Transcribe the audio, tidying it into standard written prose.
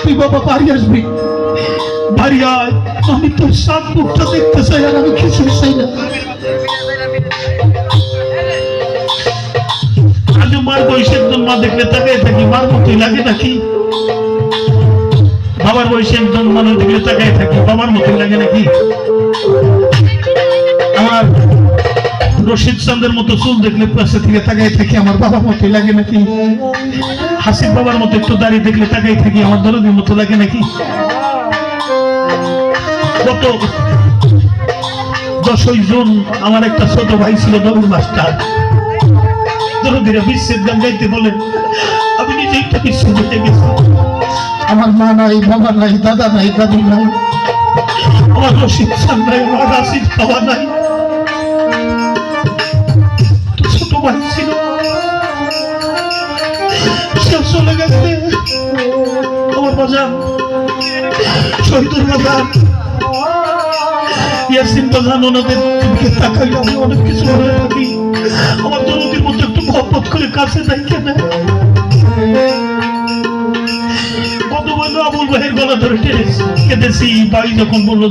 তুই বাবা বাড়ি আসবি, বাড়ি আয়, আমি তোর সাত মুখটা দেখতে চাই, আর আমি কিছু চাই না। আজ মার বয়সে একজন মা দেখলে তাকায় থাকি, মার মতোই লাগে নাকি? বাবার বয়সে একজন মানুষ দেখলে তাকায় থাকি, বাবার মতোই লাগে নাকি? আমার রশিদ চাঁদের মতো চুল দেখলে পাশে থেকে তাকায় থাকি, আমার বাবার মতোই লাগে নাকি? হাসির বাবার মতো একটু দাড়ি দেখলে তাকায় থাকি, আমার দরদির মতো লাগে নাকি? গত 10ই জুন আমার একটা ছোট ভাই ছিল, নবীর মাস্টার। দরদিরা বিশ্বের গান গাইতে বলেন, আমি নিজেই একটা বিশ্ব হয়ে গেছি। আমার মা নাই, বাবা নাই, দাদা নাই, দাদু নাই, আমার রশিদ চাঁদ নাই, আমার রাশিদ বাবা নাই। ছোট ভাই ছিল, সে চলে গেছে। আমার বাজার শহীদুর বাজার, ইয়াসিন বাজান, ওনাদের দিকে তাকাইলে আমি অনেক কিছু মনে রাখি। আমার দরদির মতো একটু মহব্বত করে কাছে যাই কেন? কত বললো আবুল ভাইয়ের গলা ধরে কেঁদেছি। ভাই যখন বললো